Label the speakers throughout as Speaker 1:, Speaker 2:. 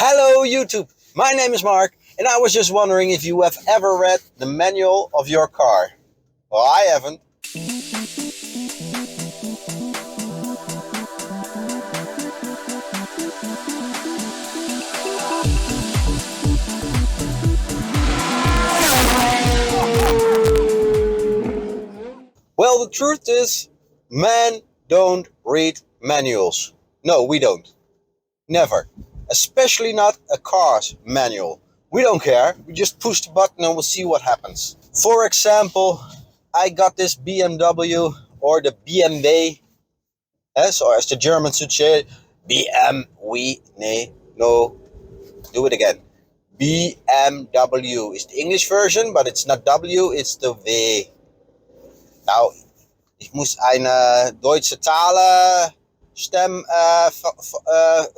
Speaker 1: Hello YouTube, my name is Mark and I was just wondering if you have ever read the manual of your car. Well, I haven't. Well, the truth is, men don't read manuals. No, we don't. Never. Especially not a car's manual. We don't care. We just push the button and we'll see what happens. For example, I got this BMW or the BMW, or as the Germans should say, BMW. No, do it again. BMW is the English version, but it's not W, it's the W. Nou, ich muss eine deutsche Stem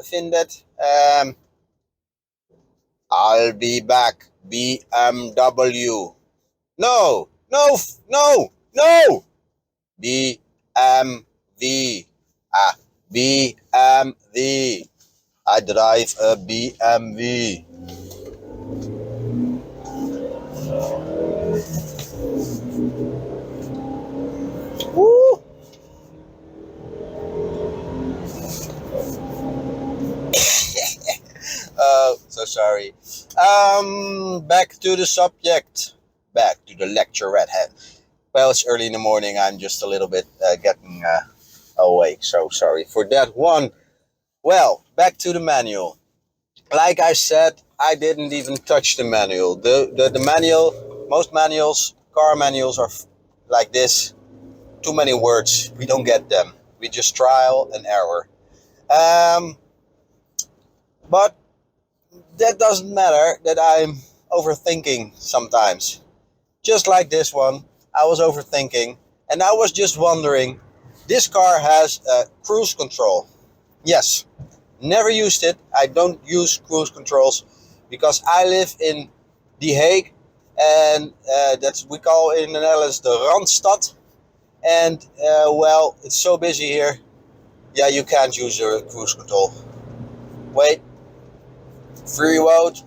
Speaker 1: finden. I'll be back. BMW. No. BMW. BMW. I drive a BMW. Woo! Oh, so sorry. Back to the subject. Back to the lecture redhead. Well, it's early in the morning. I'm just a little bit getting awake. So sorry for that one. Well, back to the manual. Like I said, I didn't even touch the manual. The manual, most manuals, car manuals are like this. Too many words. We don't get them. We just trial and error. But that doesn't matter that I'm overthinking sometimes. Just like this one, I was overthinking and I was just wondering, this car has cruise control. Yes, never used it. I don't use cruise controls because I live in The Hague and that's we call in the Netherlands the Randstad. And well, it's so busy here. Yeah, you can't use your cruise control. Wait. Free road.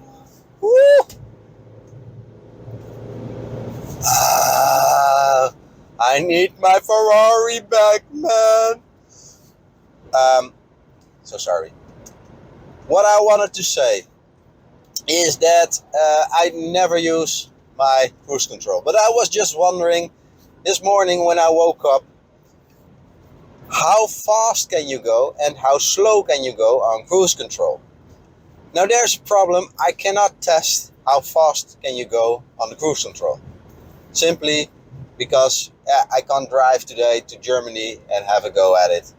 Speaker 1: Woo! I need my Ferrari back, man. So sorry. What I wanted to say is that I never use my cruise control. But I was just wondering this morning when I woke up, how fast can you go and how slow can you go on cruise control? Now there's a problem. I cannot test how fast can you go on the cruise control. Simply because I can't drive today to Germany and have a go at it.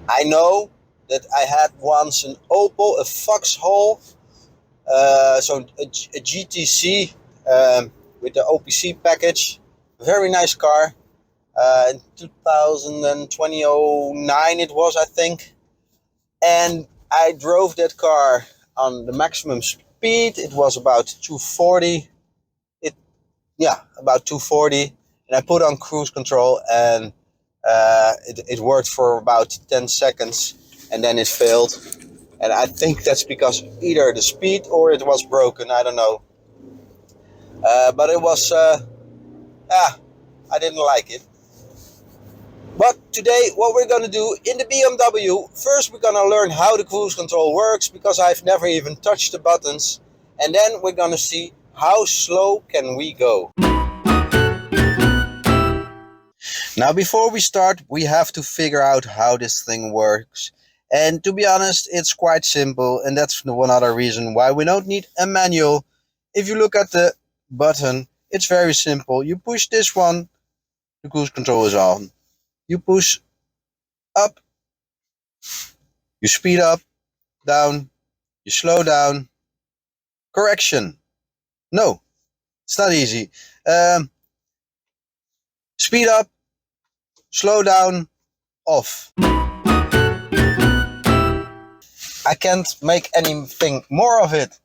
Speaker 1: I know that I had once an Opel, a Foxhole, so a GTSi with the OPC package. Very nice car. In 2009 it was, I think. And I drove that car on the maximum speed. It was about 240. About 240. And I put on cruise control and it worked for about 10 seconds. And then it failed. And I think that's because either the speed or it was broken. I don't know. But it was, I didn't like it. But today, what we're going to do in the BMW, first we're going to learn how the cruise control works, because I've never even touched the buttons. And then we're going to see how slow can we go. Now, before we start, we have to figure out how this thing works. And to be honest, it's quite simple. And that's one other reason why we don't need a manual. If you look at the button, it's very simple. You push this one, the cruise control is on. You push up, you speed up, down, you slow down. Correction. No, it's not easy. Speed up, slow down, off. I can't make anything more of it.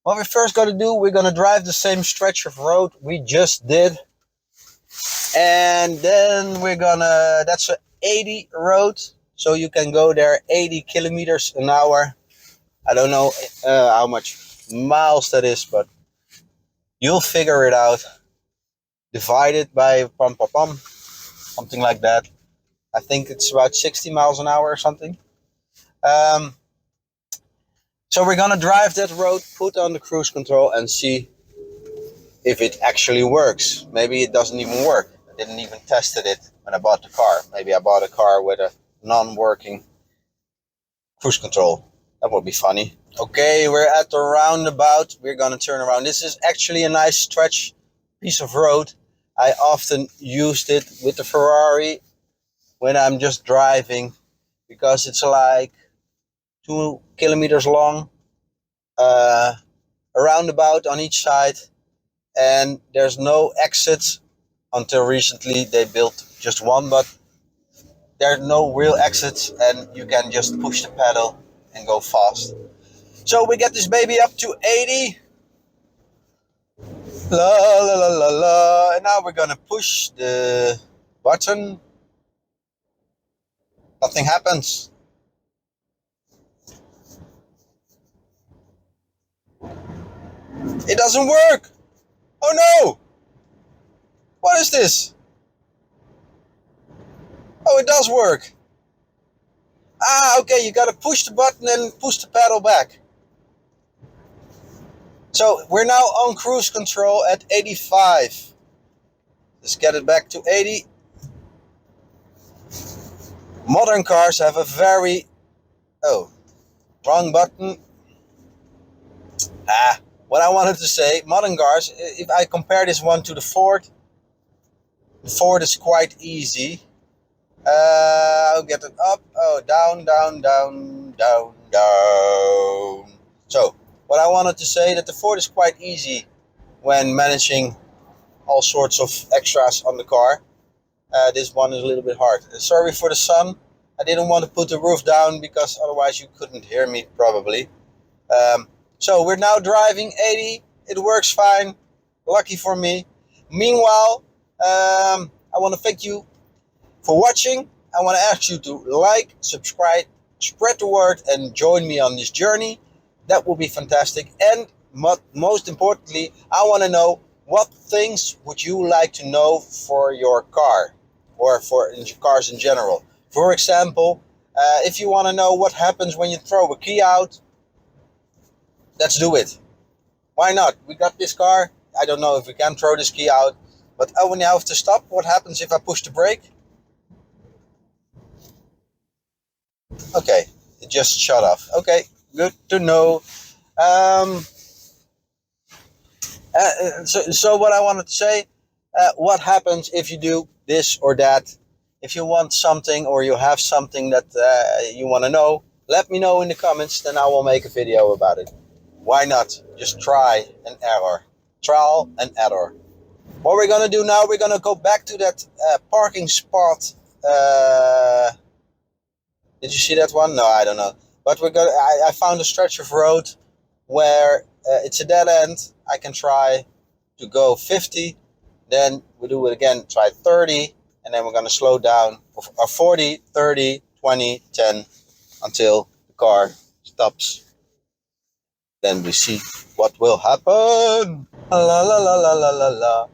Speaker 1: What we're first going to do, we're going to drive the same stretch of road we just did. And then we're gonna, that's a 80 road, so you can go there 80 kilometers an hour. I don't know how much miles that is, but you'll figure it out. Divided by pom pom pom, something like that. I think it's about 60 miles an hour or something. Um, so we're gonna drive that road, put on the cruise control, and see if it actually works. Maybe it doesn't even work. I didn't even tested it when I bought the car. Maybe I bought a car with a non-working cruise control. That would be funny. Okay, we're at the roundabout. We're gonna turn around. This is actually a nice stretch piece of road. I often used it with the Ferrari when I'm just driving, because it's like 2 kilometers long, a roundabout on each side, and there's no exits. Until recently they built just one, but there are no real exits and you can just push the pedal and go fast. So we get this baby up to 80. La la la la la. And now we're gonna push the button. Nothing happens. It doesn't work. Oh no! What is this? Oh, it does work. Ah, okay, you gotta push the button and push the pedal back. So we're now on cruise control at 85. Let's get it back to 80. Modern cars have a very... Oh, wrong button. What I wanted to say, modern cars, if I compare this one to the Ford is quite easy. I'll get it up. Oh, down, down, down, down, down. So, what I wanted to say, that the Ford is quite easy when managing all sorts of extras on the car. This one is a little bit hard. Sorry for the sun. I didn't want to put the roof down because otherwise you couldn't hear me probably. So we're now driving 80. It works fine. Lucky for me. Meanwhile, I want to thank you for watching. I want to ask you to like, subscribe, spread the word, and join me on this journey. That will be fantastic. And most importantly, I want to know, what things would you like to know for your car, or for cars in general? For example, if you want to know what happens when you throw a key out, let's do it. Why not? We got this car. I don't know if we can throw this key out, but when you have to stop, what happens if I push the brake? Okay, it just shut off. Okay, good to know. So what I wanted to say, what happens if you do this or that? If you want something, or you have something that you want to know, let me know in the comments, then I will make a video about it. Why not? Just try and error. Trial and error. What we're gonna do now, we're gonna go back to that parking spot. Did you see that one? No, I don't know. But I found a stretch of road where it's a dead end. I can try to go 50. Then we do it again, try 30. And then we're going to slow down, 40, 30, 20, 10, until the car stops. Then we see what will happen. La la la la la la la.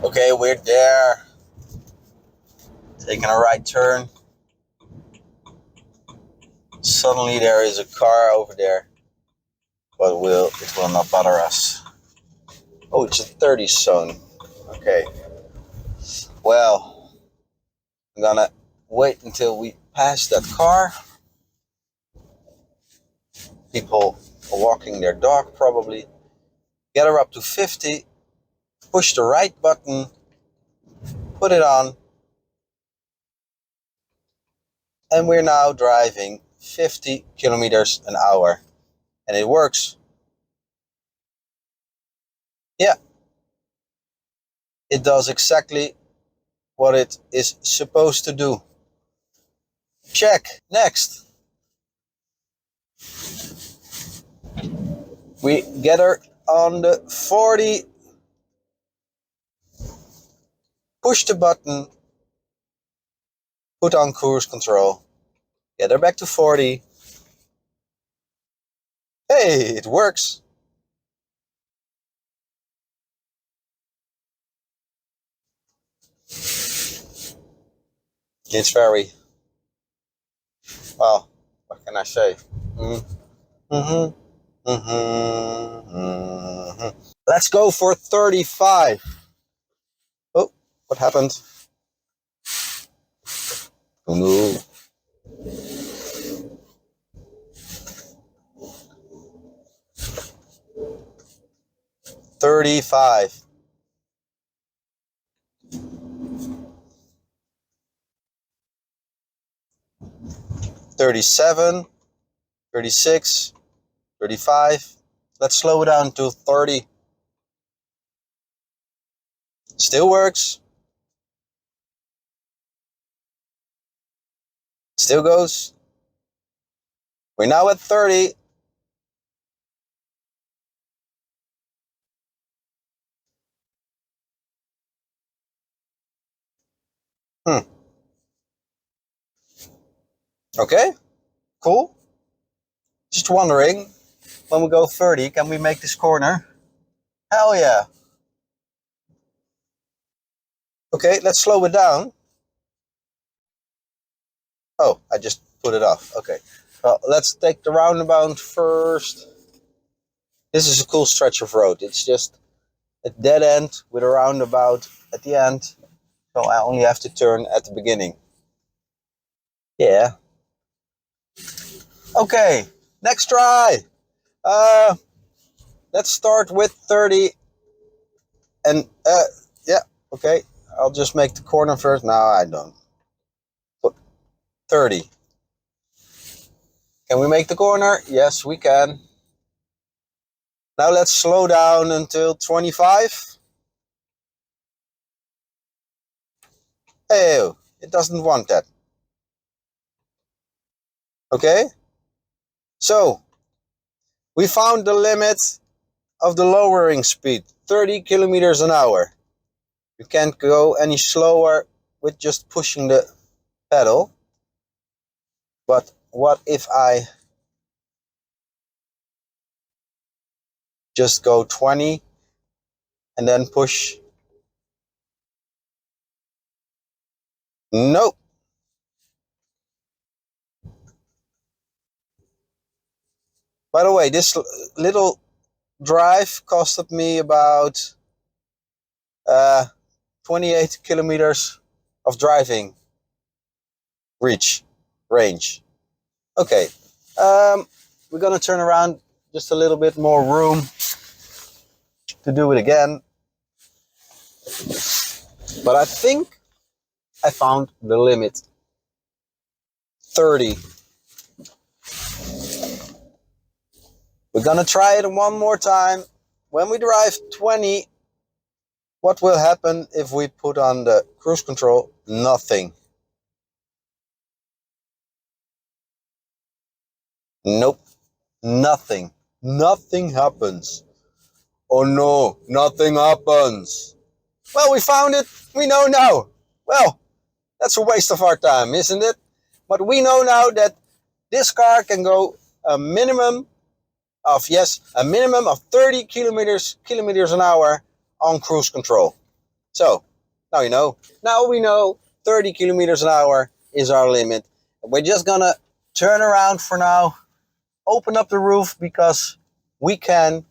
Speaker 1: Okay, we're there. Taking a right turn. Suddenly there is a car over there, but it will not bother us. Oh, it's a 30 zone. Okay. Well, I'm gonna wait until we pass that car. People are walking their dog probably. Get her up to 50. Push the right button. Put it on. And we're now driving 50 kilometers an hour. And it works. Yeah. It does exactly what it is supposed to do. Check. Next. We get her on the 40. push the button, put on cruise control, get her back to 40. Hey, it works. It's very, well, what can I say? Let's go for 35. Oh, what happened? Oh no. 35. 37. 36. 35. Let's slow it down to 30. Still works. Still goes. We're now at 30. Okay, cool. Just wondering, when we go 30, can we make this corner? Hell yeah. Okay, let's slow it down. Oh, I just put it off. Okay. Well, let's take the roundabout first. This is a cool stretch of road. It's just a dead end with a roundabout at the end. So I only have to turn at the beginning. Yeah. Okay, next try. Let's start with 30. And, yeah, okay. I'll just make the corner first. No, I don't. 30. Can we make the corner? Yes, we can. Now let's slow down until 25. Oh, it doesn't want that. Okay. So, we found the limit of the lowering speed, 30 kilometers an hour. You can't go any slower with just pushing the pedal. But what if I just go 20 and then push? Nope. By the way, this little drive costed me about 28 kilometers of driving range. Okay, we're gonna turn around, just a little bit more room to do it again. But I think I found the limit. 30. We're gonna try it one more time. When we drive 20, what will happen if we put on the cruise control? Nothing. Nope. Nothing. Nothing happens. Oh no, nothing happens. Well, we found it. We know now. Well, that's a waste of our time, isn't it? But we know now that this car can go a minimum of 30 kilometers an hour on cruise control. So, now you know. Now we know 30 kilometers an hour is our limit. We're just gonna turn around for now, open up the roof because we can.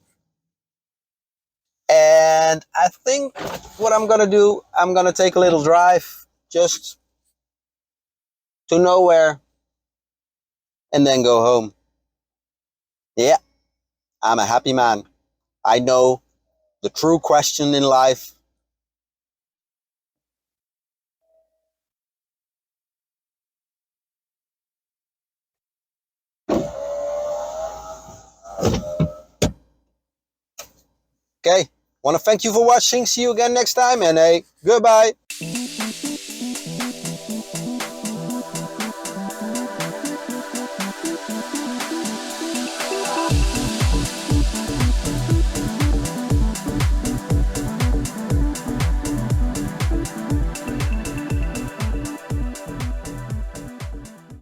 Speaker 1: And I think what I'm gonna do, I'm gonna take a little drive just to nowhere and then go home. Yeah, I'm a happy man. I know the true question in life. Okay, want to thank you for watching. See you again next time, and goodbye.